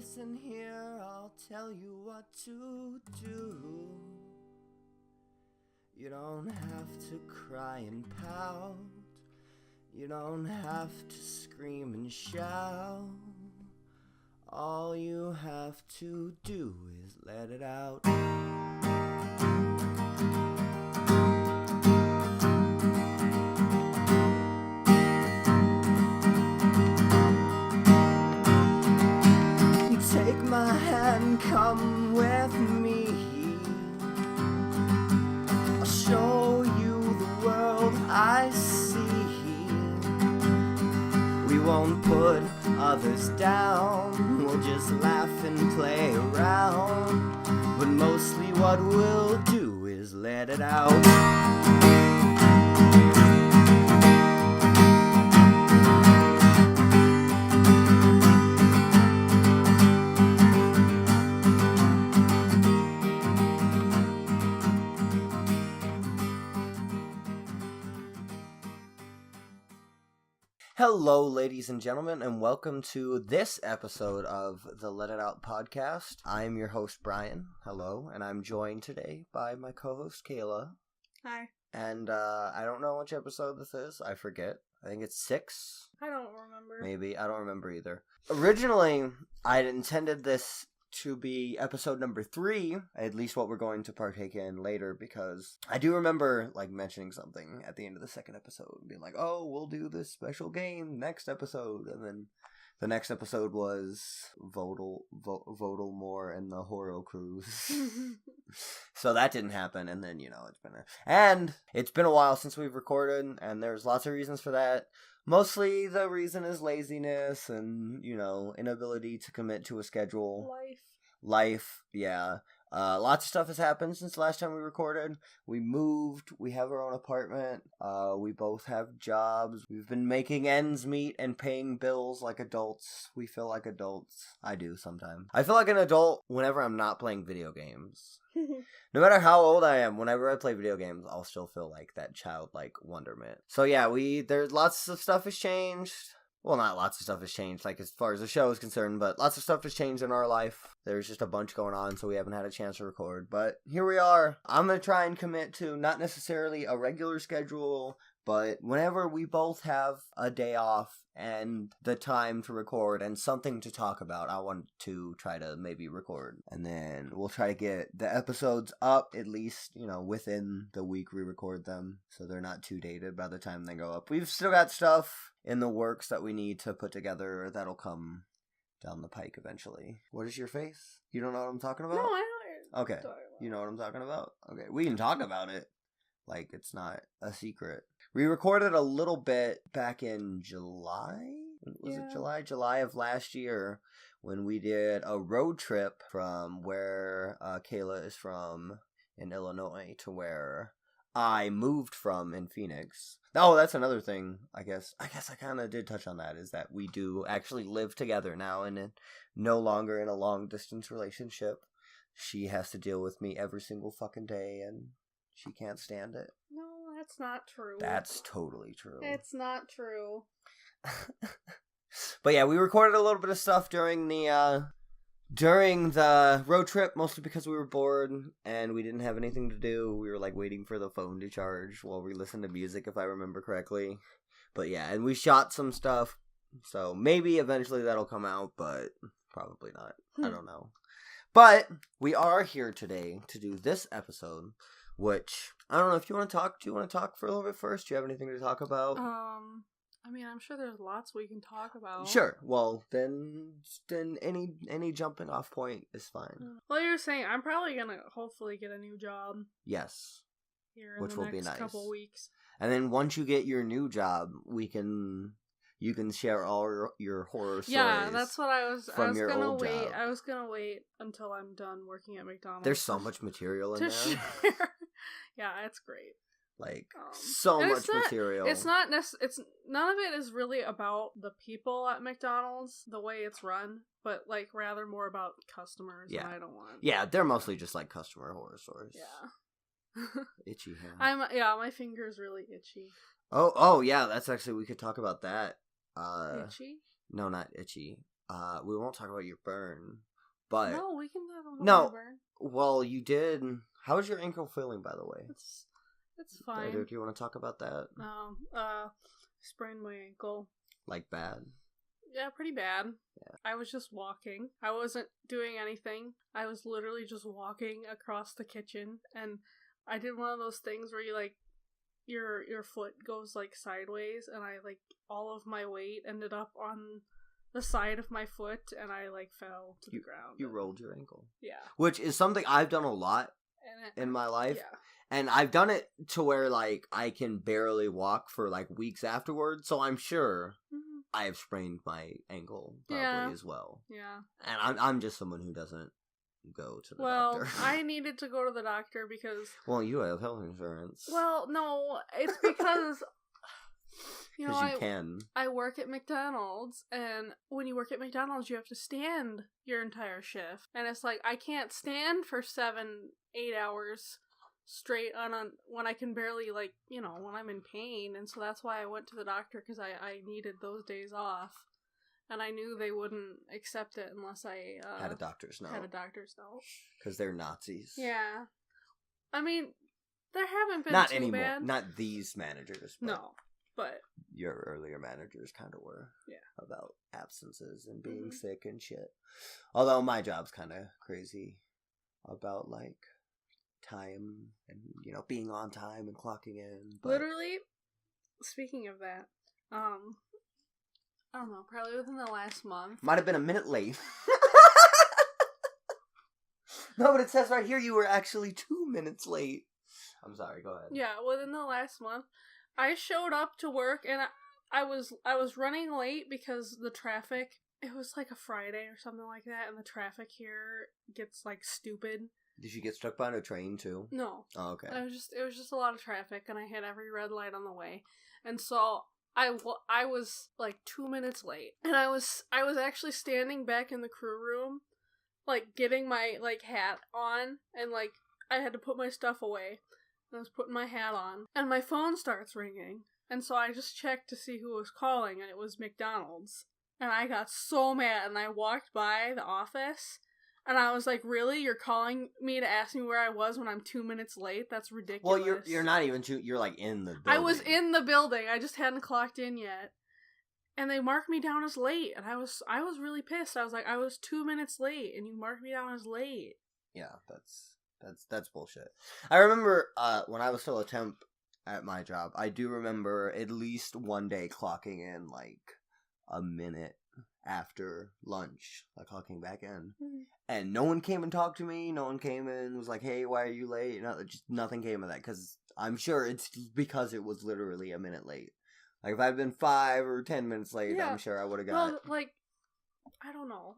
listen here, I'll tell you what to do. You don't have to cry and pout. You don't have to scream and shout. All you have to do is let it out. Take my hand, come with me. I'll show you the world I see. We won't put others down, we'll just laugh and play around. But mostly what we'll do is let it out. Hello, ladies and gentlemen, and welcome to this episode of the Let It Out podcast. I'm your host, Brian. Hello, and I'm joined today by my co-host, Kayla. Hi. And I don't know which episode this is. I forget. I think it's 6. I don't remember. Maybe. I don't remember either. Originally, I'd intended this to be episode number 3, at least what we're going to partake in later, because I do remember mentioning something at the end of the second episode, being like, oh, we'll do this special game next episode, and then the next episode was Voldemort and the Horror Cruise. So that didn't happen, and then, it's been a while since we've recorded, and there's lots of reasons for that. Mostly the reason is laziness and, inability to commit to a schedule. Life, yeah. Lots of stuff has happened since the last time we recorded. We moved. We have our own apartment. We both have jobs. We've been making ends meet and paying bills like adults. We feel like adults. I do sometimes. I feel like an adult whenever I'm not playing video games. No matter how old I am, whenever I play video games, I'll still feel like that childlike wonderment. So yeah, there's lots of stuff has changed. Well, not lots of stuff has changed, as far as the show is concerned, but lots of stuff has changed in our life. There's just a bunch going on, so we haven't had a chance to record. But here we are. I'm going to try and commit to not necessarily a regular schedule, but whenever we both have a day off and the time to record and something to talk about, I want to try to maybe record. And then we'll try to get the episodes up at least, within the week we record them, so they're not too dated by the time they go up. We've still got stuff in the works that we need to put together that'll come down the pike eventually. What is your face? You don't know what I'm talking about? No, I don't. Okay. You know what I'm talking about? Okay, we can talk about it. It's not a secret. We recorded a little bit back in July? Was it July? July of last year, when we did a road trip from where Kayla is from in Illinois to where I moved from in Phoenix. Oh, that's another thing, I guess I kind of did touch on that, is that we do actually live together now and no longer in a long-distance relationship. She has to deal with me every single fucking day, and she can't stand it. No, that's not true. That's totally true. It's not true. But yeah, we recorded a little bit of stuff during the road trip, mostly because we were bored and we didn't have anything to do. We were waiting for the phone to charge while we listened to music, if I remember correctly. But yeah, and we shot some stuff, so maybe eventually that'll come out, but probably not. I don't know. But we are here today to do this episode, which, I don't know if you want to talk. Do you want to talk for a little bit first? Do you have anything to talk about? I'm sure there's lots we can talk about. Sure. Well, then any jumping off point is fine. Well, you're saying I'm probably gonna hopefully get a new job. Yes. Here in the next couple weeks. And then once you get your new job, you can share all your horror stories. Yeah, that's what I was from your gonna old wait. job. I was gonna wait until I'm done working at McDonald's. There's so much material in there. Share. Yeah, it's great. So much material. It's not it's none of it is really about the people at McDonald's, the way it's run, but rather more about customers. Yeah, and I don't want. Yeah, they're mostly just customer horror stories. Yeah. Itchy hand. My finger's really itchy. Oh yeah, that's actually, we could talk about that. Itchy? No, not itchy. we won't talk about your burn, but No, we can talk about no. my burn. Well, you did. How is your ankle feeling, by the way? It's fine. Do you want to talk about that? Sprained my ankle. Like bad? Yeah, pretty bad. Yeah. I was just walking. I wasn't doing anything. I was literally just walking across the kitchen, and I did one of those things where you like your foot goes like sideways, and I like all of my weight ended up on the side of my foot, and I like fell to the ground. You rolled your ankle. Yeah. Which is something I've done a lot in my life. Yeah. And I've done it to where, like, I can barely walk for, like, weeks afterwards. So I'm sure I have sprained my ankle probably as well. Yeah. And I'm just someone who doesn't go to the doctor. doctor. I needed to go to the doctor because... Well, you have health insurance. Well, no, it's because... You know, I work at McDonald's, and when you work at McDonald's, you have to stand your entire shift. And it's like, I can't stand for 7-8 hours straight when I can barely, like, you know, when I'm in pain. And so that's why I went to the doctor, because I needed those days off. And I knew they wouldn't accept it unless I had a doctor's note. Because they're Nazis. Yeah. I mean, there haven't been not too anymore. bad. Not these managers. No. But your earlier managers kind of were. Yeah. About absences and being sick and shit. Although my job's kind of crazy about, like, time and, you know, being on time and clocking in. But... Literally, speaking of that, I don't know, probably within the last month. Might have been a minute late. No, but it says right here you were actually 2 minutes late. I'm sorry, go ahead. Yeah, within the last month. I showed up to work, and I was running late because the traffic, it was like a Friday or something like that, and the traffic here gets, like, stupid. Did you get struck by a train, too? No. Oh, okay. It was just a lot of traffic, and I hit every red light on the way. And so I was, like, 2 minutes late. And I was actually standing back in the crew room, like, getting my, like, hat on, and, like, I had to put my stuff away. I was putting my hat on, and my phone starts ringing, and so I just checked to see who was calling, and it was McDonald's. And I got so mad, and I walked by the office, and I was like, really? You're calling me to ask me where I was when I'm 2 minutes late? That's ridiculous. Well, you're not even, you're like in the building. I was in the building, I just hadn't clocked in yet. And they marked me down as late, and I was really pissed. I was like, I was 2 minutes late, and you marked me down as late. Yeah, That's bullshit. I remember when I was still a temp at my job, I do remember at least one day clocking in like a minute after lunch, like clocking back in. Mm-hmm. And no one came and talked to me. No one came and was like, hey, why are you late? Just nothing came of that, because I'm sure it's because it was literally a minute late. Like if I'd been 5 or 10 minutes late, I'm sure I would have got... Well, like, I don't know.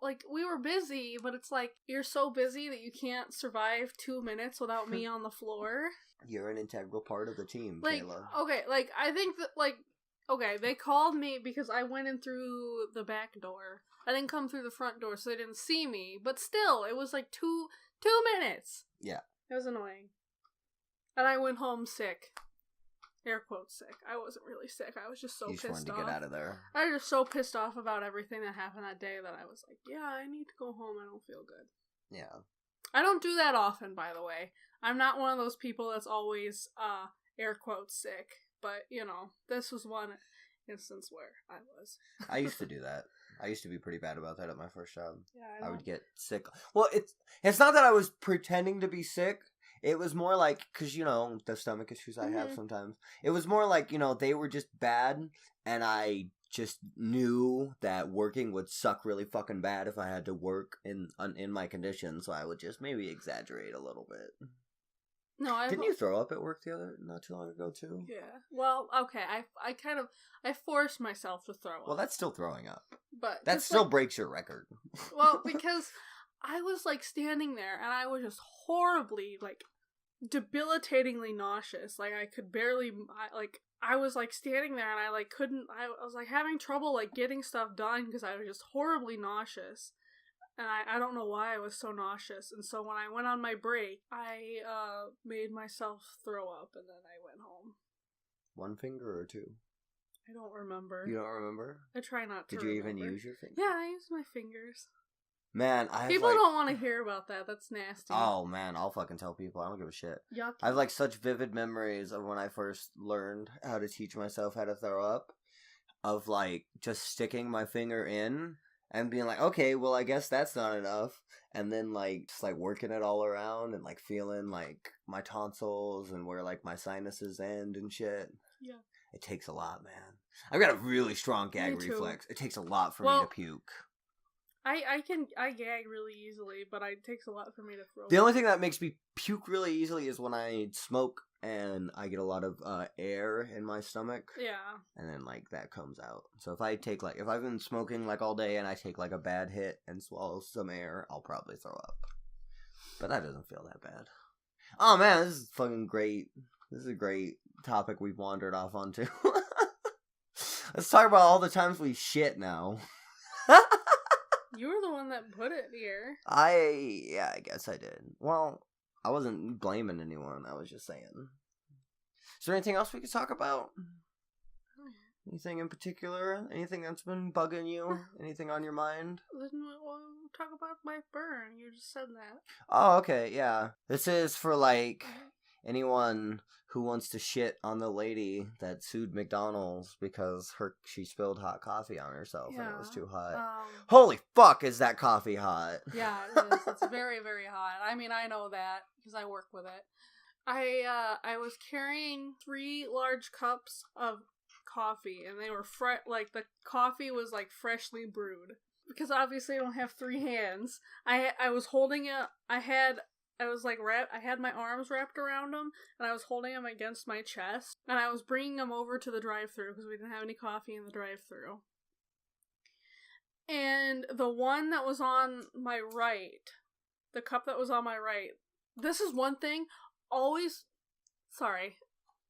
Like, we were busy, but it's like, you're so busy that you can't survive 2 minutes without me on the floor. You're an integral part of the team, like, Kayla. Okay, like, I think that, like, okay, they called me because I went in through the back door. I didn't come through the front door, so they didn't see me. But still, it was like 2 minutes. Yeah. It was annoying. And I went home sick. Air quotes sick. I wasn't really sick. I was just so pissed off. You just wanted to get out of there. I was just so pissed off about everything that happened that day that I was like, yeah, I need to go home. I don't feel good. Yeah. I don't do that often, by the way. I'm not one of those people that's always, air quotes sick. But, you know, this was one instance where I was. I used to do that. I used to be pretty bad about that at my first job. Yeah, I would get sick. Well, it's not that I was pretending to be sick. It was more like, because, you know, the stomach issues I have sometimes. It was more like, you know, they were just bad, and I just knew that working would suck really fucking bad if I had to work in my condition, so I would just maybe exaggerate a little bit. No, Didn't you throw up at work not too long ago, too? Yeah. Well, okay, I forced myself to throw up. Well, that's still throwing up. But that still breaks your record. Well, because I was, like, standing there, and I was just horribly, like, debilitatingly nauseous. Like, I could barely, I was, like, standing there, and I, like, couldn't, I was, like, having trouble, like, getting stuff done, because I was just horribly nauseous. And I don't know why I was so nauseous. And so when I went on my break, I, made myself throw up, and then I went home. 1 finger or 2? I don't remember. You don't remember? I try not to. Did you remember. even use your fingers? Yeah, I use my fingers. Man, people don't want to hear about that. That's nasty. Oh man, I'll fucking tell people. I don't give a shit. Yuck. I have like such vivid memories of when I first learned how to teach myself how to throw up. Of like just sticking my finger in and being like, okay, well I guess that's not enough. And then like just like working it all around and like feeling like my tonsils and where like my sinuses end and shit. Yeah. It takes a lot, man. I've got a really strong gag reflex. It takes a lot for me to puke. I gag really easily, but it takes a lot for me to throw up. The only thing that makes me puke really easily is when I smoke and I get a lot of air in my stomach. Yeah. And then like that comes out. So if I've been smoking like all day and I take like a bad hit and swallow some air, I'll probably throw up. But that doesn't feel that bad. Oh man, this is fucking great. This is a great topic we've wandered off onto. Let's talk about all the times we shit now. You were the one that put it here. I guess I did. Well, I wasn't blaming anyone. I was just saying. Is there anything else we could talk about? Anything in particular? Anything that's been bugging you? Anything on your mind? Then we'll talk about my burn. You just said that. Oh, okay, yeah. This is for, like, anyone who wants to shit on the lady that sued McDonald's because she spilled hot coffee on herself and it was too hot. Holy fuck, is that coffee hot? Yeah, it is. It's very, very hot. I mean, I know that because I work with it. I was carrying 3 large cups of coffee, and they were like the coffee was like freshly brewed. Because obviously I don't have 3 hands. I was holding it. I had my arms wrapped around them, and I was holding them against my chest, and I was bringing them over to the drive-thru because we didn't have any coffee in the drive-thru. And the one that was on my right, the cup that was on my right, this is one thing,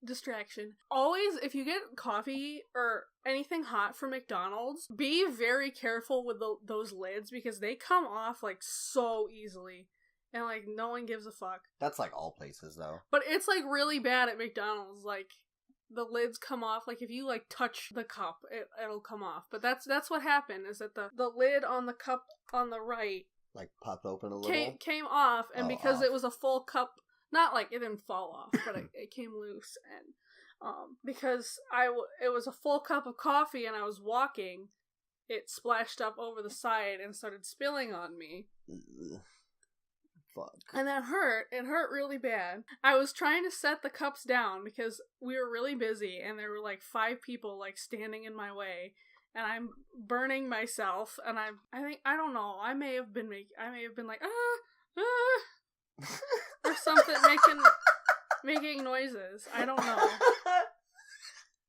distraction. Always, if you get coffee or anything hot from McDonald's, be very careful with those lids because they come off like so easily. And, like, no one gives a fuck. That's, like, all places, though. But it's, like, really bad at McDonald's. Like, the lids come off. Like, if you, like, touch the cup, it'll come off. But that's what happened, is that the lid on the cup on the right... Like, popped open a little? Came off, and because it was a full cup... Not, like, it didn't fall off, but it came loose. And, because it was a full cup of coffee and I was walking, it splashed up over the side and started spilling on me. Fuck. And that hurt. It hurt really bad. I was trying to set the cups down because we were really busy and there were like 5 people like standing in my way, and I'm burning myself, and I don't know, I may have been like or something making noises. I don't know.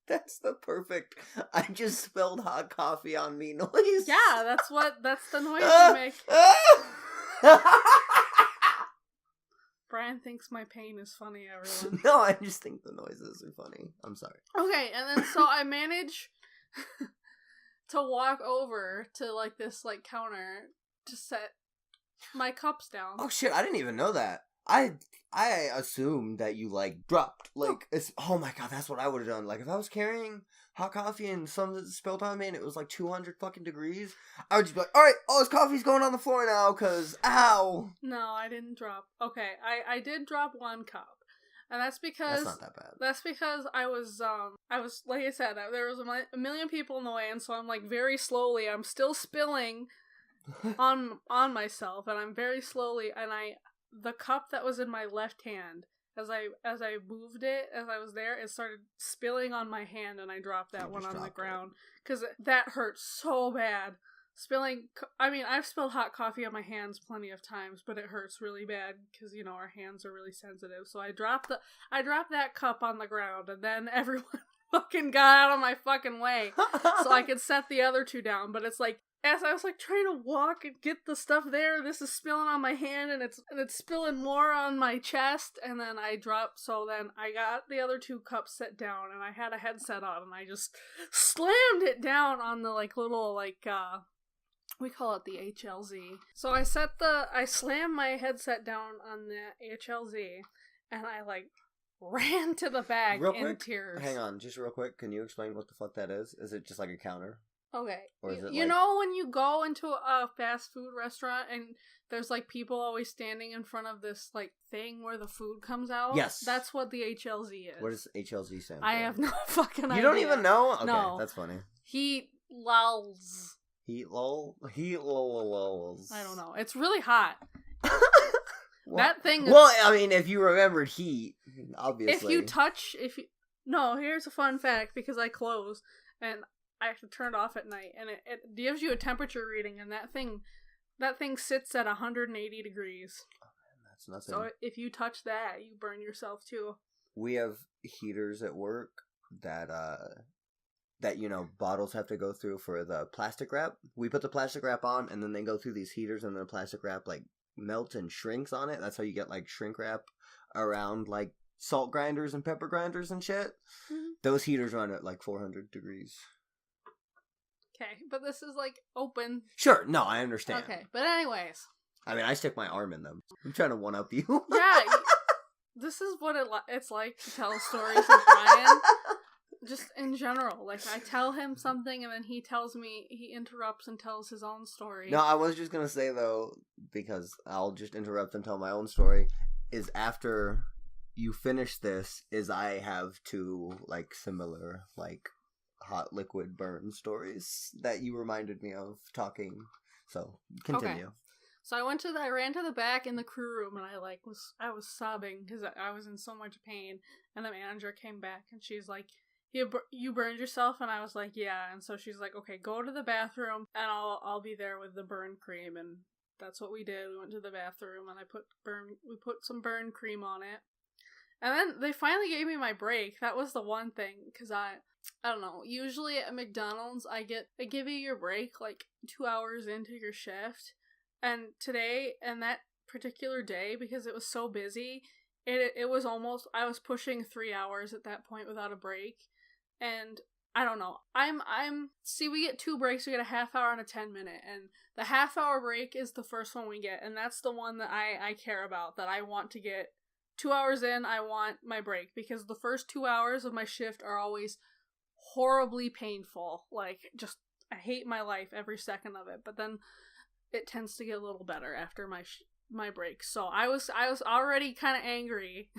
That's the perfect I just spilled hot coffee on me noise. Yeah, that's the noise you make. Brian thinks my pain is funny, everyone. No, I just think the noises are funny. I'm sorry. Okay, and then so I manage to walk over to like this like counter to set my cups down. Oh shit, I didn't even know that. I assumed that you like dropped like oh my god, that's what I would have done. Like if I was carrying hot coffee and some spilled on me and it was like 200 fucking degrees, I would just be like, alright, all this coffee's going on the floor now, cause ow. No, I didn't drop. Okay, I did drop 1 cup. And that's because... That's not that bad. That's because I was, like I said, there was a million people in the way, and so I'm like very slowly, I'm still spilling on myself, and I'm very slowly, and the cup that was in my left hand, as I moved it, as I was there, it started spilling on my hand, and I dropped that one on the ground. Because that hurt so bad. I've spilled hot coffee on my hands plenty of times, but it hurts really bad, because, you know, our hands are really sensitive. So I dropped that cup on the ground, and then everyone fucking got out of my fucking way, so I could set the other 2 down, but it's like, as I was like trying to walk and get the stuff there, this is spilling on my hand, and it's spilling more on my chest, and then I dropped. So then I got the other 2 cups set down, and I had a headset on, and I just slammed it down on the like little like we call it the HLZ. So I slammed my headset down on the HLZ, and I like ran to the back Real in quick, tears. hang on, just real quick. Can you explain what the fuck that is? Is it just like a counter? Okay. Or is it you like... know when you go into a fast food restaurant and there's like people always standing in front of this like thing where the food comes out? Yes. That's what the HLZ is. What does HLZ stand for? I have no fucking idea. You don't even know? Okay, No. that's funny. Heat lulls. Heat lulls. I don't know. It's really hot. Well, that thing. Well, I mean, if you remembered heat, obviously. No, here's a fun fact because I close and I have to turn it off at night, and it gives you a temperature reading, and that thing sits at 180 degrees. Oh, man, that's nothing. So if you touch that, you burn yourself too. We have heaters at work that bottles have to go through for the plastic wrap. We put the plastic wrap on, and then they go through these heaters, and the plastic wrap like melts and shrinks on it. That's how you get like shrink wrap around like salt grinders and pepper grinders and shit. Mm-hmm. Those heaters run at like 400 degrees. Okay, but this is like open. Sure, no, I understand. Okay, but anyways. I mean, I stick my arm in them. I'm trying to one-up you. Yeah, this is what it's like to tell stories with Brian. Just in general. Like, I tell him something and then he interrupts and tells his own story. No, I was just going to say, though, because I'll just interrupt and tell my own story, is after you finish this, is I have two, like, similar, like, hot liquid burn stories that you reminded me of talking. So, continue. Okay. So I ran to the back in the crew room and I was sobbing because I was in so much pain, and the manager came back and she's like, you burned yourself? And I was like, yeah. And so she's like, okay, go to the bathroom and I'll be there with the burn cream. And that's what we did. We went to the bathroom and we put some burn cream on it. And then they finally gave me my break. That was the one thing, because I don't know, usually at McDonald's they give you your break like 2 hours into your shift. And today, and that particular day, because it was so busy, it was almost, I was pushing 3 hours at that point without a break. And I don't know. See, we get 2 breaks. We get a half hour and a 10-minute. And the half hour break is the first one we get. And that's the one that I care about, that I want to get 2 hours in. I want my break, because the first 2 hours of my shift are always horribly painful. Like, just, I hate my life every second of it. But then it tends to get a little better after my break. So I was already kind of angry.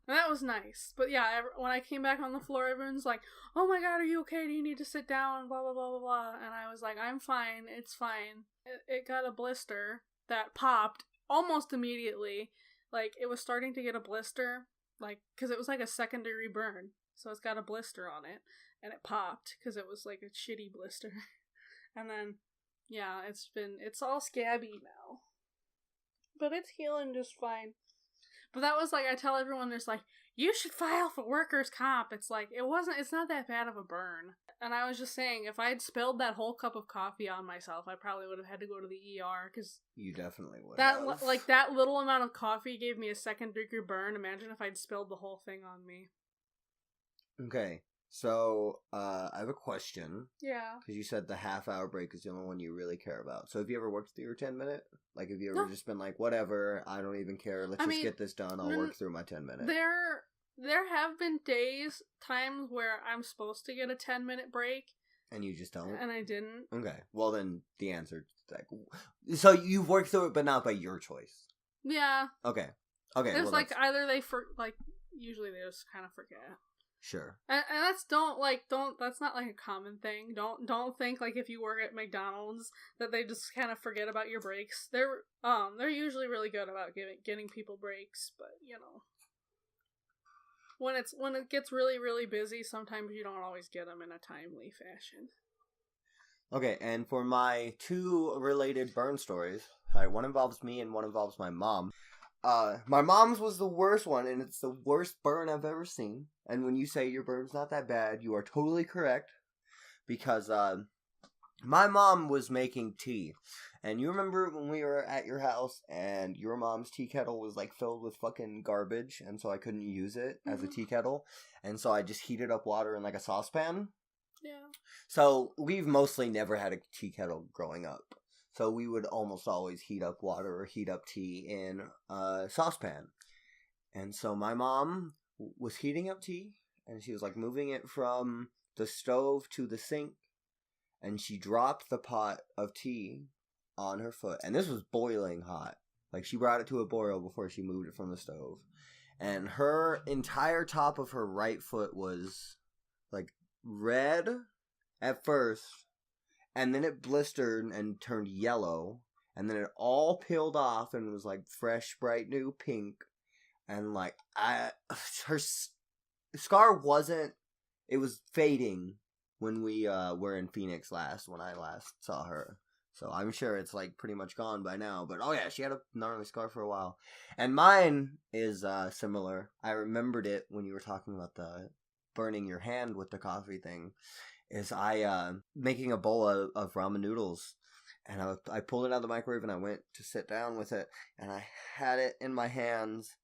And that was nice. But yeah, when I came back on the floor, everyone's like, oh my god, are you okay? Do you need to sit down? Blah, blah, blah, blah, blah. And I was like, I'm fine. It's fine. It got a blister that popped almost immediately. Like, it was starting to get a blister, like, because it was like a secondary burn. So it's got a blister on it. And it popped because it was like a shitty blister. And then, yeah, it's all scabby now. But it's healing just fine. But that was like, I tell everyone, there's like, you should file for workers' comp. It's like, it's not that bad of a burn. And I was just saying, if I had spilled that whole cup of coffee on myself, I probably would have had to go to the ER, because you definitely would have. Like, that little amount of coffee gave me a second-degree burn. Imagine if I'd spilled the whole thing on me. Okay, so, I have a question. Yeah. Because you said the half-hour break is the only one you really care about. So have you ever worked through your 10-minute? Like, have you ever just been like, whatever, I don't even care, let's get this done, I'll work through my 10-minute? There have been times where I'm supposed to get a 10-minute break. And you just don't? And I didn't. Okay, well then, the answer is like, so you've worked through it, but not by your choice? Yeah. Okay, it's like, either usually they just kind of forget. Sure. And that's that's not like a common thing. Don't think like if you work at McDonald's that they just kind of forget about your breaks. They're usually really good about getting people breaks, but you know, when it gets really, really busy, sometimes you don't always get them in a timely fashion. Okay, and for my 2 related burn stories, one involves me and one involves my mom. My mom's was the worst one, and it's the worst burn I've ever seen. And when you say your burn's not that bad, you are totally correct. Because, my mom was making tea. And you remember when we were at your house, and your mom's tea kettle was, like, filled with fucking garbage, and so I couldn't use it as a tea kettle. And so I just heated up water in, like, a saucepan. Yeah. So, we've mostly never had a tea kettle growing up. So we would almost always heat up water or heat up tea in a saucepan. And so my mom was heating up tea, and she was like moving it from the stove to the sink, and she dropped the pot of tea on her foot, and this was boiling hot. Like, she brought it to a boil before she moved it from the stove, and her entire top of her right foot was like red at first, and then it blistered and turned yellow, and then it all peeled off and was like fresh, bright new pink. And like, her scar wasn't, it was fading when we were in Phoenix when I last saw her. So I'm sure it's like pretty much gone by now. But oh yeah, she had a gnarly scar for a while. And mine is similar. I remembered it when you were talking about the burning your hand with the coffee thing. Is I making a bowl of ramen noodles. And I pulled it out of the microwave and I went to sit down with it. And I had it in my hands.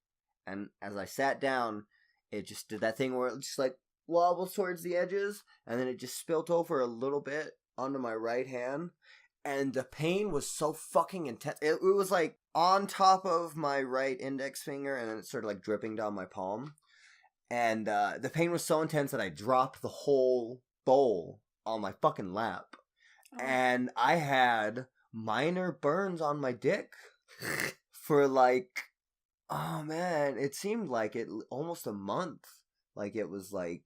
And as I sat down, it just did that thing where it just like wobbles towards the edges. And then it just spilt over a little bit onto my right hand. And the pain was so fucking intense. It was like on top of my right index finger. And then it started like dripping down my palm. And the pain was so intense that I dropped the whole bowl on my fucking lap. Oh. And I had minor burns on my dick for like... Oh man, it seemed like it almost a month. Like it was like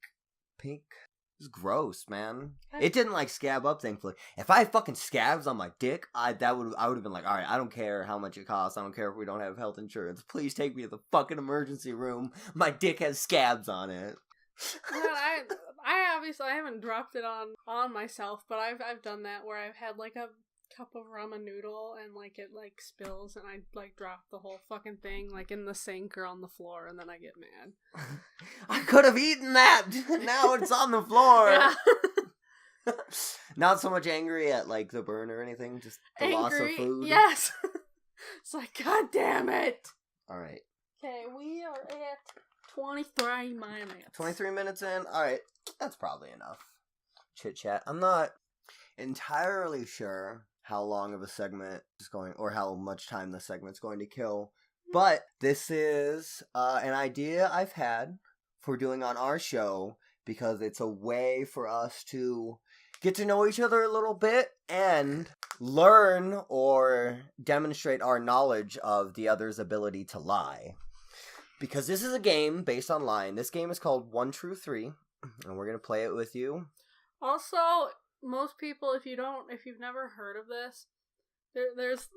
pink. It was gross, man. It didn't like scab up, thankfully. If I had fucking scabs on my dick, I would have been like, all right, I don't care how much it costs. I don't care if we don't have health insurance. Please take me to the fucking emergency room. My dick has scabs on it. I obviously I haven't dropped it on myself, but I've done that where I've had like a cup of ramen noodle and like it like spills and I like drop the whole fucking thing like in the sink or on the floor and then I get mad. I could have eaten that. Now it's on the floor. Yeah. Not so much angry at like the burn or anything, just the loss of food. Yes. It's like, God damn it. All right. Okay, we are at 23 minutes. 23 minutes in. All right, that's probably enough chit chat. I'm not entirely sure how long of a segment is going, or how much time the segment's going to kill. But this is an idea I've had for doing on our show because it's a way for us to get to know each other a little bit and learn or demonstrate our knowledge of the other's ability to lie. Because this is a game based on lying. This game is called 1 True 3, and we're going to play it with you. Also, most people, if you've never heard of this, there's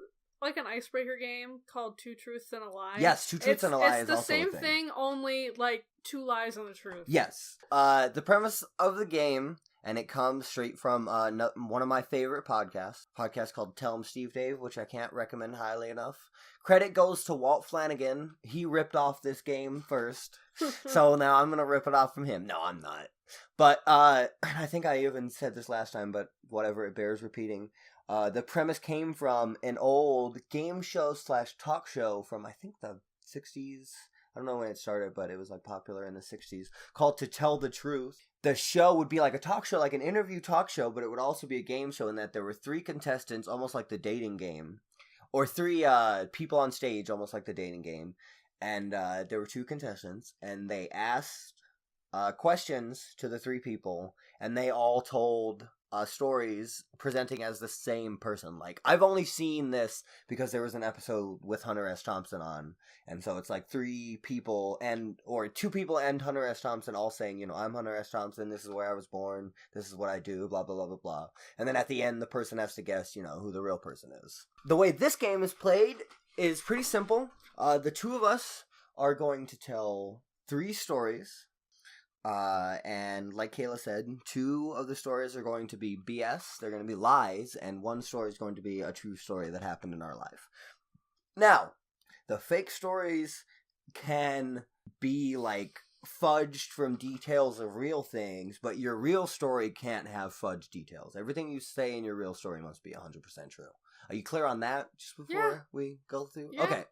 like an icebreaker game called 2 Truths and a Lie. Yes, 2 Truths and a Lie is also a thing. It's the same thing, only like 2 lies and a truth. Yes. The premise of the game, and it comes straight from one of my favorite podcasts, a podcast called Tell 'em Steve Dave, which I can't recommend highly enough. Credit goes to Walt Flanagan. He ripped off this game first. So now I'm going to rip it off from him. No, I'm not. But I think I even said this last time, but whatever, it bears repeating. The premise came from an old game show / talk show from, I think, the 60s. I don't know when it started, but it was like popular in the 60s, called To Tell the Truth. The show would be like a talk show, like an interview talk show, but it would also be a game show in that there were 3 contestants, almost like the dating game. Or 3 people on stage, almost like the dating game. And there were 2 contestants, and they asked questions to the 3 people, and they all told stories presenting as the same person. Like, I've only seen this because there was an episode with Hunter S. Thompson on, and so it's like 3 people or 2 people and Hunter S. Thompson all saying, you know, I'm Hunter S. Thompson, this is where I was born, this is what I do, blah, blah, blah, blah, blah. And then at the end, the person has to guess, you know, who the real person is. The way this game is played is pretty simple. The 2 of us are going to tell 3 stories. And like Kayla said, 2 of the stories are going to be BS. They're going to be lies, and 1 story is going to be a true story that happened in our life. Now, the fake stories can be like fudged from details of real things, but your real story can't have fudged details. Everything you say in your real story must be 100% true. Are you clear on that just before we go through? Yeah. Okay.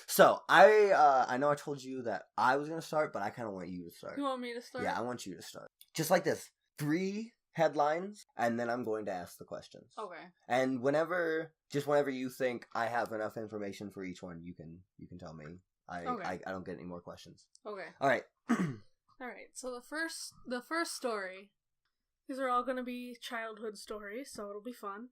So, I know I told you that I was going to start, but I kind of want you to start. You want me to start? Yeah, I want you to start. Just like this. 3 headlines, and then I'm going to ask the questions. Okay. And whenever you think I have enough information for each one, you can tell me. I don't get any more questions. Okay. All right. Alright, so the first story, these are all gonna be childhood stories, so it'll be fun.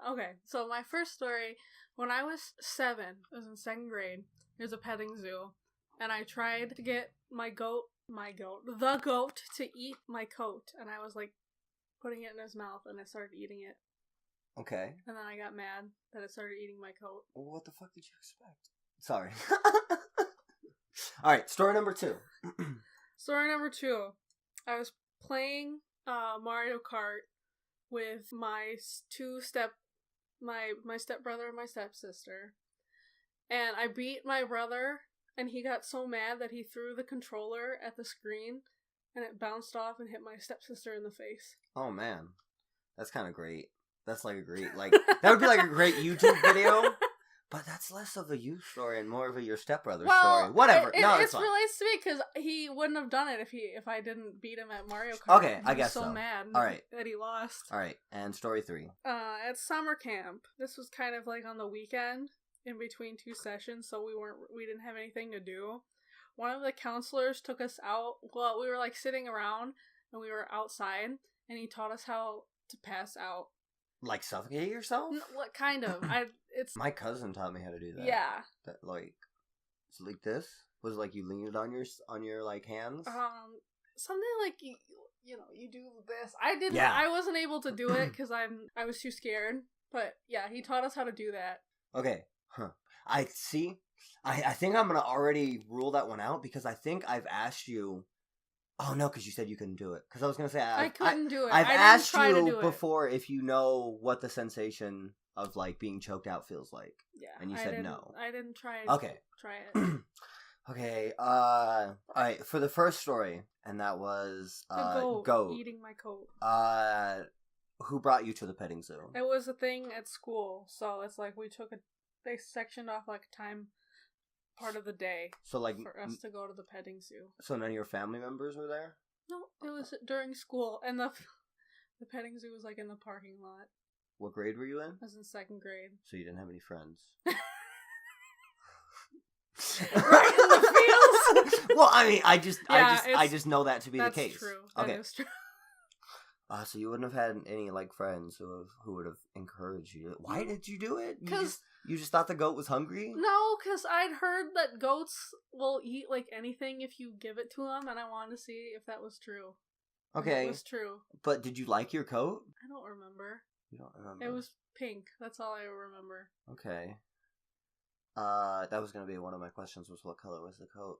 Okay, so my first story, when I was 7, I was in 2nd grade, there's a petting zoo, and I tried to get the goat to eat my coat, and I was like putting it in his mouth, and it started eating it. Okay. And then I got mad that it started eating my coat. Well, what the fuck did you expect? Sorry. Alright, story number 2. Story number 2. I was playing Mario Kart with my my stepbrother and my stepsister. And I beat my brother, and he got so mad that he threw the controller at the screen, and it bounced off and hit my stepsister in the face. Oh, man. That's kind of great. That's like a great, like, that would be like a great YouTube video. But that's less of a you story and more of a your stepbrother story. Whatever. It relates to me because he wouldn't have done it if I didn't beat him at Mario Kart. Okay, I guess so mad that he lost. All right, and story 3. At summer camp, this was kind of like on the weekend in between 2 sessions, so we didn't have anything to do. One of the counselors took us out. Well, we were like sitting around and we were outside, and he taught us how to pass out. Like suffocate yourself? What kind of? It's my cousin taught me how to do that. Yeah. That like, it's like this was like you leaned on your like hands. Something like you do this. I didn't. Yeah. I wasn't able to do it because I was too scared. But yeah, he taught us how to do that. Okay. Huh. I see. I think I'm gonna already rule that one out because I think I've asked you. Oh no, because you said you couldn't do it. Because I was gonna say I couldn't do it. I've asked you before if you know what the sensation of like being choked out feels like. Yeah, and you said no. I didn't try. Okay, try it. Okay. All right. For the first story, and that was goat eating my coat. Who brought you to the petting zoo? It was a thing at school, so it's like they sectioned off like time. Part of the day, so like for us to go to the petting zoo. So none of your family members were there? No, it was during school, and the petting zoo was like in the parking lot. What grade were you in? I was in 2nd grade. So you didn't have any friends. Right in the fields. Well, I mean, I just know that to be the case. That's true. That is true. So you wouldn't have had any like friends who would have encouraged you. Why did you do it? You just thought the goat was hungry? No, because I'd heard that goats will eat like anything if you give it to them, and I wanted to see if that was true. Okay, it was true. But did you like your coat? I don't remember. You don't remember? It was pink. That's all I remember. Okay. That was gonna be one of my questions. Was what color was the coat?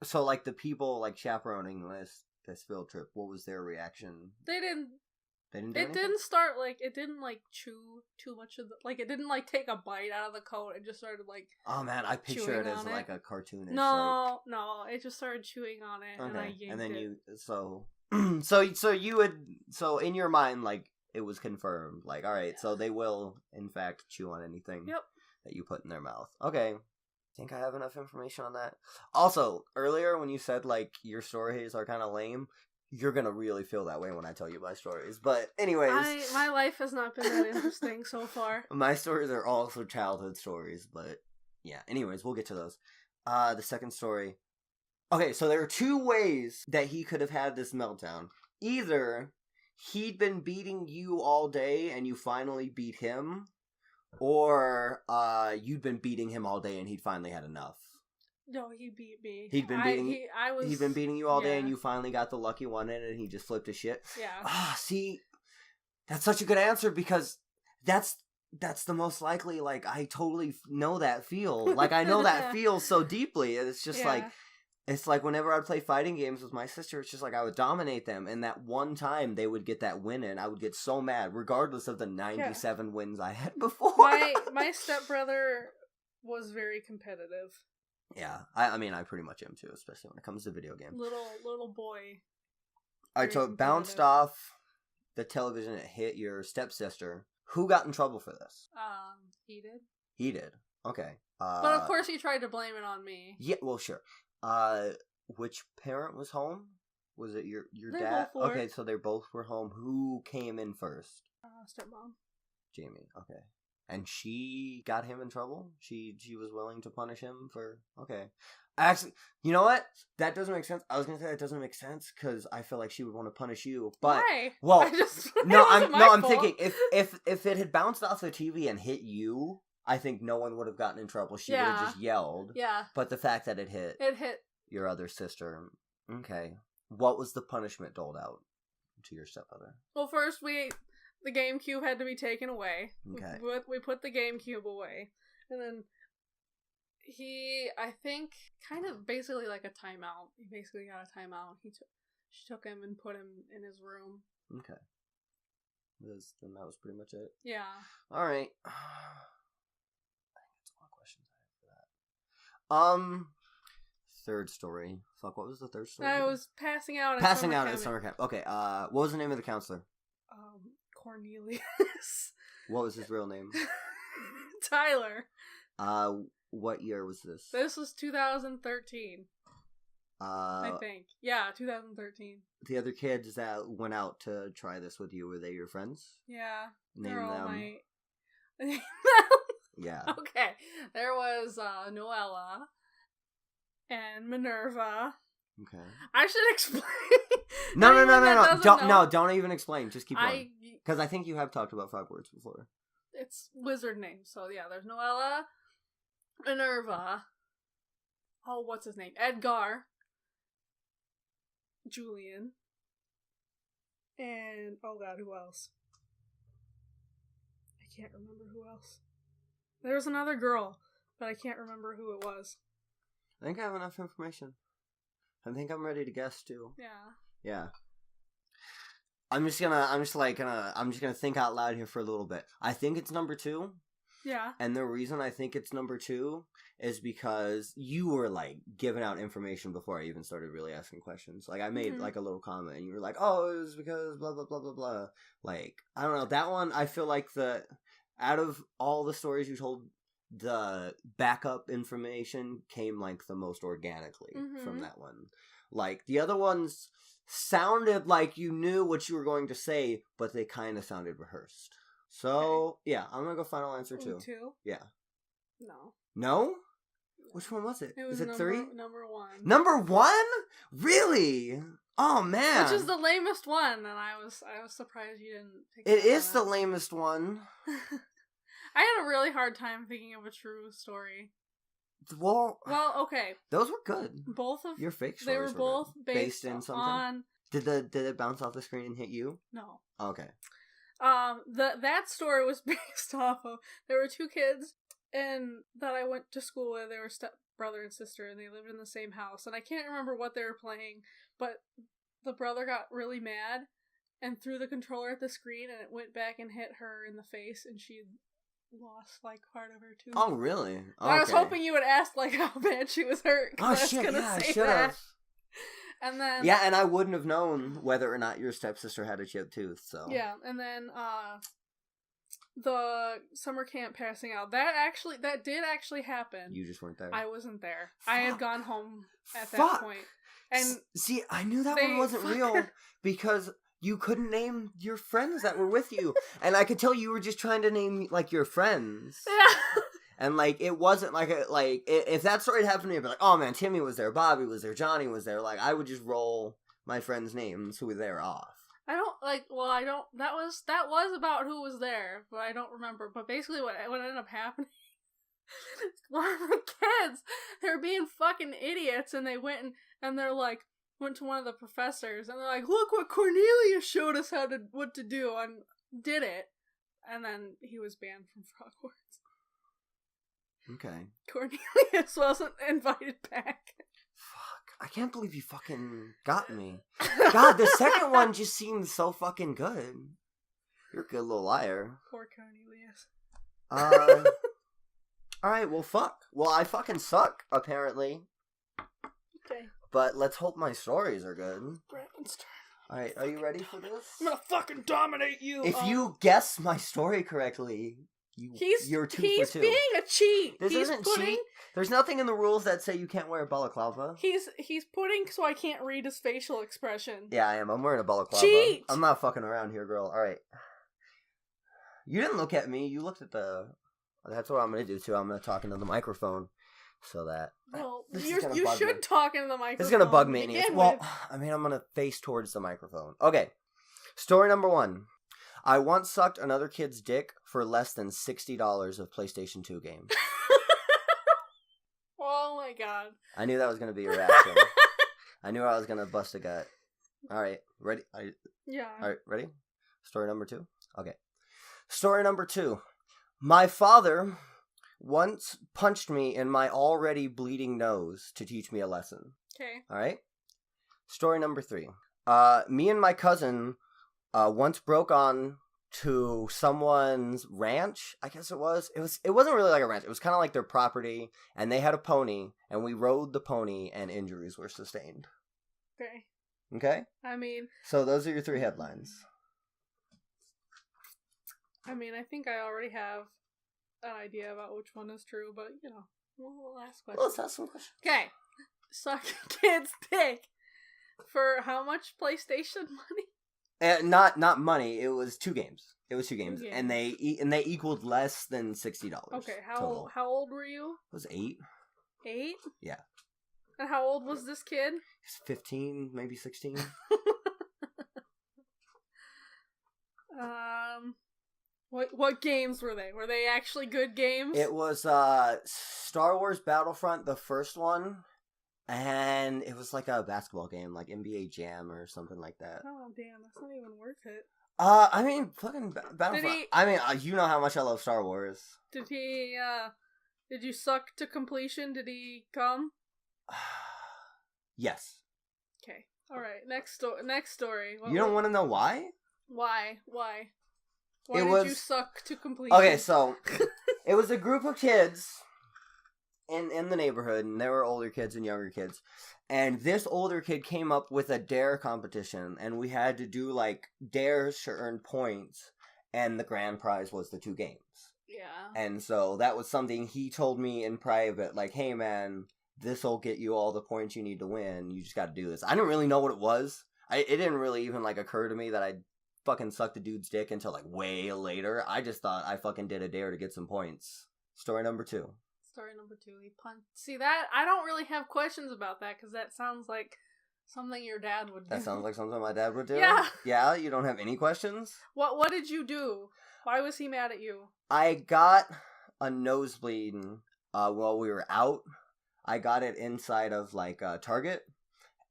So like the people like chaperoning this field trip, what was their reaction? They didn't do anything? It didn't like chew too much of like it didn't like take a bite out of the coat. It just started like oh man, I picture it as like a cartoonish. No, it just started chewing on it, okay. And I yanked it. And then so in your mind like it was confirmed like all right, so they will in fact chew on anything that you put in their mouth. Okay. Think I have enough information on that. Also, earlier when you said like your stories are kind of lame, you're gonna really feel that way when I tell you my stories. But anyways, my life has not been that interesting so far. My stories are also childhood stories, but yeah. Anyways, we'll get to those. The second story. Okay, so there are 2 ways that he could have had this meltdown. Either he'd been beating you all day and you finally beat him. Or you'd been beating him all day and he'd finally had enough. No, he beat me. He'd been beating you all day and you finally got the lucky one in and he just flipped his shit. Yeah. See, that's such a good answer because that's the most likely. Like I totally know that feel. Like I know that feel so deeply. It's just like. It's like whenever I'd play fighting games with my sister, it's just like I would dominate them, and that one time they would get that win in, I would get so mad, regardless of the 97 wins I had before. My stepbrother was very competitive. Yeah, I mean, I pretty much am too, especially when it comes to video games. Little boy. Alright, so it bounced off the television, it hit your stepsister. Who got in trouble for this? He did. He did. Okay. But of course he tried to blame it on me. Yeah, well, sure. Which parent was home? Was it your they dad? Both were. Okay, so they both were home. Who came in first? Stepmom. Jamie. Okay, and she got him in trouble. She was willing to punish him for. Okay, Actually, you know what? That doesn't make sense. I was gonna say that doesn't make sense because I feel like she would want to punish you. But why? well, I'm thinking if it had bounced off the TV and hit you, I think no one would have gotten in trouble. She would have just yelled. Yeah. But the fact that it hit your other sister. Okay. What was the punishment doled out to your stepmother? Well, first the GameCube had to be taken away. Okay. We put the GameCube away, and then he, I think, kind of basically like a timeout. He basically got a timeout. She took him and put him in his room. Okay. Then that was pretty much it. Yeah. All right. I think that's all the questions I have for that. Third story. Fuck, what was the third story? I was passing out at summer camp. Okay, what was the name of the counselor? Cornelius. What was his real name? Tyler. What year was this? This was 2013. I think. Yeah, 2013. The other kids that went out to try this with you, were they your friends? Yeah. Name they're all them. Yeah. Okay. There was Noella and Minerva. Okay. I should explain. No. Don't even explain. Just keep going. Because I think you have talked about 5 words before. It's wizard names. So yeah, there's Noella, Minerva. Oh, what's his name? Edgar. Julian. And oh god, who else? I can't remember who else. There was another girl, but I can't remember who it was. I think I have enough information. I think I'm ready to guess too. Yeah. I'm just gonna think out loud here for a little bit. I think it's number 2. Yeah. And the reason I think it's number 2 is because you were like giving out information before I even started really asking questions. Like I made like a little comment and you were like, "Oh, it was because blah blah blah blah blah." Like, I don't know, that one I feel like out of all the stories you told, the backup information came like the most organically from that one. Like the other ones sounded like you knew what you were going to say, but they kind of sounded rehearsed. So yeah, I'm gonna go final answer 2. 2? Yeah. No. Which one was it? It was it 3? Number 1. Number 1? Really? Oh man. Which is the lamest one, and I was surprised you didn't pick it. It is the lamest one. I had a really hard time thinking of a true story. Well, okay. Those were good. Both of your fake stories. They were both based in something. On... Did it bounce off the screen and hit you? No. Okay. That story was based off of, there were 2 kids and that I went to school with. They were stepbrother and sister, and they lived in the same house. And I can't remember what they were playing, but the brother got really mad and threw the controller at the screen, and it went back and hit her in the face, and she lost like part of her tooth. Oh, really? Okay. I was hoping you would ask like how bad she was hurt. Oh shit! Yeah, I should have. And then and I wouldn't have known whether or not your stepsister had a chipped tooth. So yeah, and then the summer camp passing out, that did actually happen. You just weren't there. I wasn't there. Fuck. I had gone home at Fuck. That point. And see, I knew that one wasn't real because you couldn't name your friends that were with you, and I could tell you were just trying to name like your friends. Yeah. And like it wasn't like if that story had happened to me, I'd be like, oh man, Timmy was there, Bobby was there, Johnny was there. Like I would just roll my friends' names who were there off. I don't like. Well, I don't. That was about who was there, but I don't remember. But basically, what ended up happening, one of the kids, they were being fucking idiots, and they went went to one of the professors, and they're like, "Look what Cornelius showed us what to do," and did it, and then he was banned from Frogwarts. Okay. Cornelius wasn't invited back. Fuck. I can't believe you fucking got me. God, the second one just seemed so fucking good. You're a good little liar. Poor Cornelius. Alright, well fuck. Well, I fucking suck, apparently. Okay. But let's hope my stories are good. Brandon's turn. Alright, are you ready for this? I'm gonna fucking dominate you! If you guess my story correctly... You're 2 for 2. He's being a cheat. This isn't cheat. There's nothing in the rules that say you can't wear a balaclava. He's putting so I can't read his facial expression. Yeah, I am. I'm wearing a balaclava. Cheat! I'm not fucking around here, girl. All right. You didn't look at me. You looked at the... That's what I'm going to do, too. I'm going to talk into the microphone. So that... Well, this you is gonna bug should me. talk into the microphone. This is going to bug me. to begin Well, with. I mean, I'm going to face towards the microphone. Okay. Story number 1. I once sucked another kid's dick for less than $60 of PlayStation 2 games. Oh my god. I knew that was going to be your reaction. I knew I was going to bust a gut. All right. Ready? Yeah. All right. Ready? Story number 2? Okay. Story number 2. My father once punched me in my already bleeding nose to teach me a lesson. Okay. All right. Story number 3. Me and my cousin once broke on to someone's ranch. I guess it was. It wasn't really like a ranch. It was kind of like their property, and they had a pony, and we rode the pony, and injuries were sustained. Okay. Okay. I mean. So those are your 3 headlines. I mean, I think I already have an idea about which one is true, but we'll ask questions. Let's ask some questions. Okay. Suck kid's dick for how much PlayStation money? Not money. It was 2 games. It was 2 games, games. and they equaled less than $60. Okay. Total. How old were you? It was 8. 8? Yeah. And how old was this kid? He's 15, maybe 16. What games were they? Were they actually good games? It was Star Wars Battlefront, the first one, and it was like a basketball game, like NBA Jam or something like that. Oh damn, that's not even worth it. I mean, fucking Battlefront. I mean, you know how much I love Star Wars. Did you suck to completion? Did he come? Yes. Okay. All right. Next story. You don't want to know why? Why? Why It did was... you suck to completion? Okay, so it was a group of kids in the neighborhood, and there were older kids and younger kids. And this older kid came up with a dare competition, and we had to do like dares to earn points, and the grand prize was the 2 games. Yeah. And so that was something he told me in private, like, hey man, this'll get you all the points you need to win. You just got to do this. I didn't really know what it was. It didn't really even like occur to me that I'd fucking sucked a dude's dick until like way later. I just thought I fucking did a dare to get some points. Story number 2. Story number 2. He punched. See that? I don't really have questions about that because that sounds like something your dad would do. That sounds like something my dad would do? Yeah. Yeah? You don't have any questions? What did you do? Why was he mad at you? I got a nosebleed while we were out. I got it inside of like Target.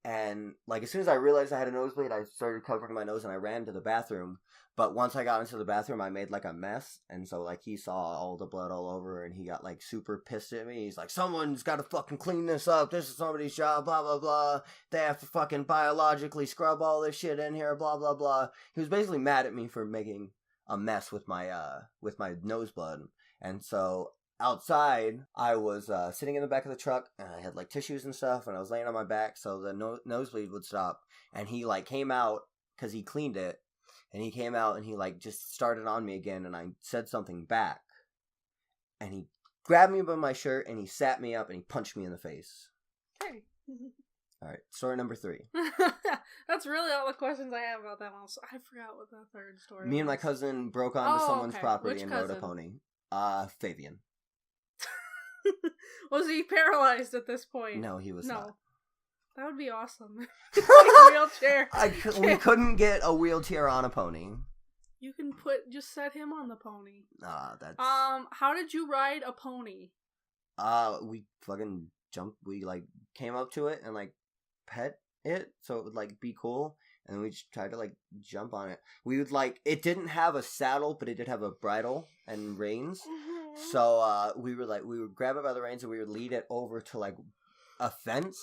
And like as soon as I realized I had a nosebleed, I started covering my nose and I ran to the bathroom. But once I got into the bathroom, I made like a mess. And so like he saw all the blood all over and he got like super pissed at me. He's like, someone's got to fucking clean this up. This is somebody's job, blah, blah, blah. They have to fucking biologically scrub all this shit in here, blah, blah, blah. He was basically mad at me for making a mess with my nose blood. And so outside, I was sitting in the back of the truck, and I had like tissues and stuff, and I was laying on my back so the nosebleed would stop. And he like came out because he cleaned it, and he came out and he like just started on me again, and I said something back, and he grabbed me by my shirt and he sat me up and he punched me in the face. Okay. All right, story number 3. That's really all the questions I have about that one. So I forgot what the third story was. Me and my cousin broke onto someone's property Which and cousin? rode a pony. Fabian. Was he paralyzed at this point? No, he was not. That would be awesome. Like wheelchair. We couldn't get a wheelchair on a pony. You can just set him on the pony. That's... How did you ride a pony? We fucking jumped, we like came up to it and like pet it so it would like be cool, and then we just tried to like jump on it. We would like, it didn't have a saddle, but it did have a bridle and reins. Mm-hmm. So we would grab it by the reins and we would lead it over to like a fence,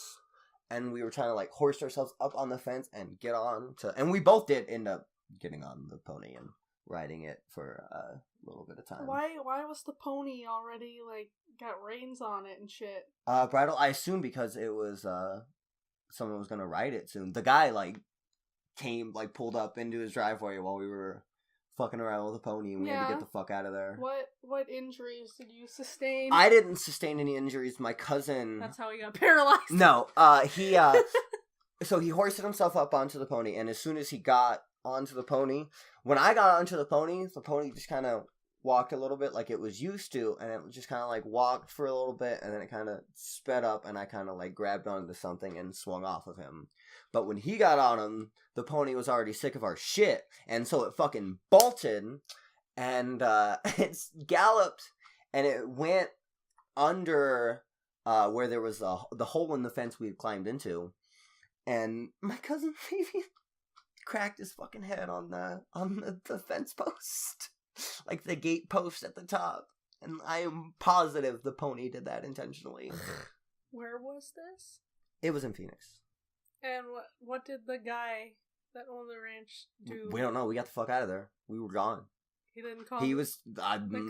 and we were trying to like hoist ourselves up on the fence and get on to, and we both did end up getting on the pony and riding it for a little bit of time. Why was the pony already like got reins on it and shit? Bridle, I assume because it was someone was gonna ride it soon. The guy like came, like pulled up into his driveway while we were fucking around with a pony, and we had to get the fuck out of there. What injuries did you sustain? I didn't sustain any injuries. My cousin... That's how he got paralyzed. No, he so he hoisted himself up onto the pony, and as soon as he got onto the pony, when I got onto the pony just kind of walked a little bit like it was used to, and it just kind of like walked for a little bit, and then it kind of sped up, and I kind of like grabbed onto something and swung off of him. But when he got on him, the pony was already sick of our shit, and so it fucking bolted, and it galloped, and it went under where there was the hole in the fence we had climbed into, and my cousin Fabian cracked his fucking head on the fence post, like the gate post at the top, and I am positive the pony did that intentionally. Where was this? It was in Phoenix. And what did the guy that owned the ranch do? We don't know. We got the fuck out of there. We were gone. He didn't call. He was the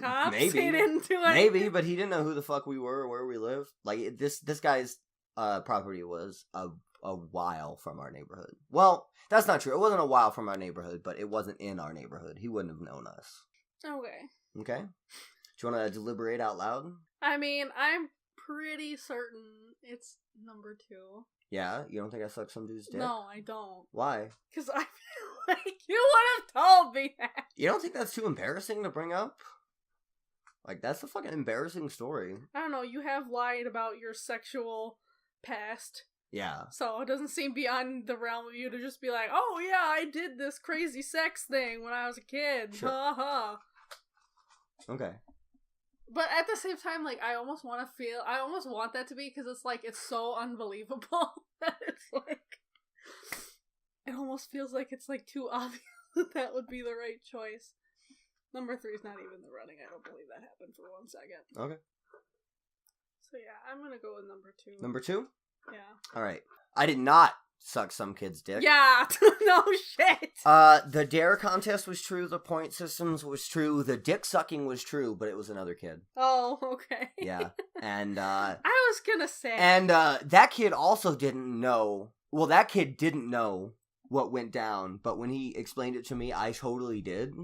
cops. Maybe He didn't do anything. Maybe, but he didn't know who the fuck we were or where we lived. Like this guy's property was a while from our neighborhood. Well, that's not true. It wasn't a while from our neighborhood, but it wasn't in our neighborhood. He wouldn't have known us. Okay. Okay. Do you want to deliberate out loud? I mean, I'm pretty certain it's number 2. Yeah? You don't think I sucked some dude's dick? No, I don't. Why? Because I feel like you would have told me that. You don't think that's too embarrassing to bring up? Like, that's a fucking embarrassing story. I don't know, you have lied about your sexual past. Yeah. So it doesn't seem beyond the realm of you to just be like, oh yeah, I did this crazy sex thing when I was a kid. Sure. Ha ha. Okay. But at the same time, like, I almost want that to be, because it's like, it's so unbelievable that it's like, it almost feels like it's like too obvious that would be the right choice. Number 3 is not even the running. I don't believe that happened for 1 second. Okay. So yeah, I'm gonna go with number 2. Number 2? Yeah. Alright. I did not suck some kid's dick. Yeah, no shit. The dare contest was true, the point systems was true, the dick sucking was true, but it was another kid. Oh, okay. Yeah. And I was gonna say. And that kid also didn't know. Well, that kid didn't know what went down, but when he explained it to me, I totally did.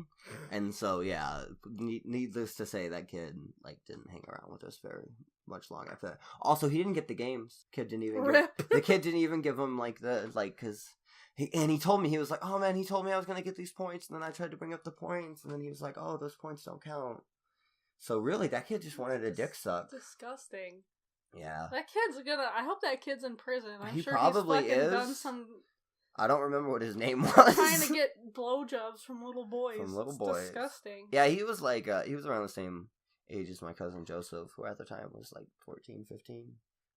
And so, yeah, needless to say, that kid like didn't hang around with us very much long after that. Also, he didn't get the games. The kid didn't even give him because he told me, he was like, oh man, he told me I was gonna get these points, and then I tried to bring up the points, and then he was like, oh, those points don't count. So really, that kid just wanted a dick suck. Disgusting. Yeah. That kid's I hope that kid's in prison. I'm he sure probably he's fucking is. done some. I don't remember what his name was. Trying to get blowjobs from little boys. Disgusting. Yeah, he was like, he was around the same age as my cousin Joseph, who at the time was like 14, 15,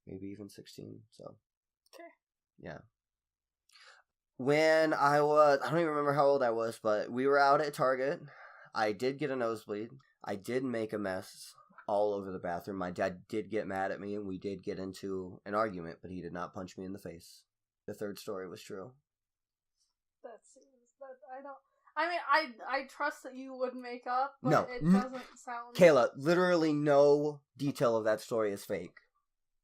maybe even 16, so. Okay. Yeah. When I don't even remember how old I was, but we were out at Target. I did get a nosebleed. I did make a mess all over the bathroom. My dad did get mad at me, and we did get into an argument, but he did not punch me in the face. The third story was true. I trust that you would make up, but no, it doesn't sound... Kayla, literally no detail of that story is fake.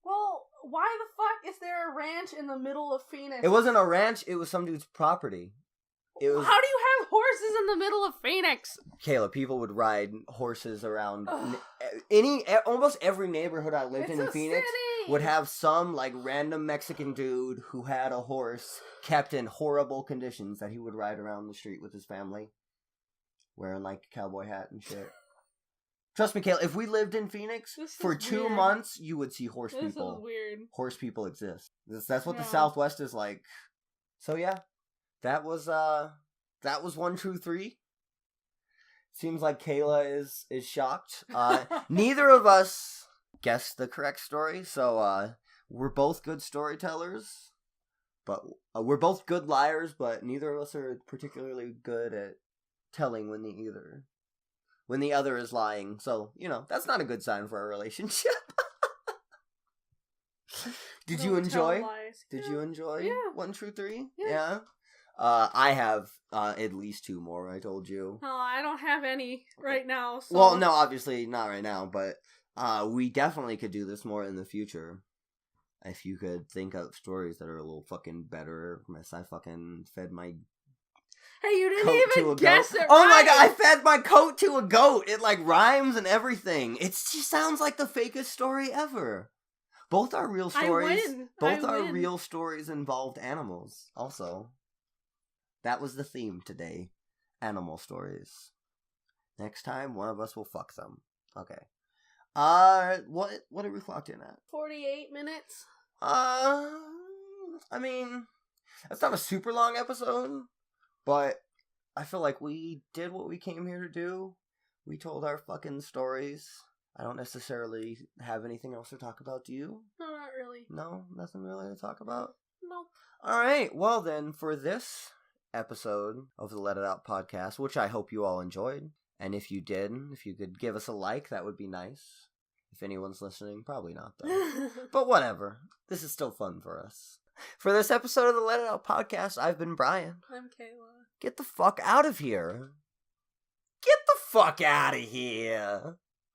Well, why the fuck is there a ranch in the middle of Phoenix? It wasn't a ranch, it was some dude's property. It was... How do you have horses in the middle of Phoenix? Kayla, people would ride horses around almost every neighborhood I lived in Phoenix. City. Would have some like random Mexican dude who had a horse kept in horrible conditions that he would ride around the street with his family, wearing like a cowboy hat and shit. Trust me, Kayla, if we lived in Phoenix for 2 months, you would see horse people. This is weird. Horse people exist. That's what the Southwest is like. So yeah, that was 1, 2, 3. Seems like Kayla is shocked. Neither of us guessed the correct story, so we're both good storytellers, but we're both good liars, but neither of us are particularly good at telling when the other is lying. So, that's not a good sign for a relationship. Did you enjoy? Did you enjoy 1, 2, 3? Yeah. I have at least 2 more, I told you. No, I don't have any right now. So. Well, no, obviously not right now, but we definitely could do this more in the future. If you could think of stories that are a little fucking better. Unless I fucking fed my Hey, you didn't even guess it right. Oh my god, I fed my coat to a goat. It like rhymes and everything. It just sounds like the fakest story ever. Both are real stories. Both are real stories involved animals. Also, that was the theme today. Animal stories. Next time, one of us will fuck them. Okay. What are we clocked in at? 48 minutes. I mean, that's not a super long episode, but I feel like we did what we came here to do. We told our fucking stories. I don't necessarily have anything else to talk about, do you? No, not really. No? Nothing really to talk about? No. Alright, well then, for this episode of the Let It Out podcast, which I hope you all enjoyed, and if you did, if you could give us a like, that would be nice. If anyone's listening, probably not though. But whatever. This is still fun for us. For this episode of the Let It Out podcast, I've been Brian. I'm Kayla. Get the fuck out of here. Get the fuck out of here.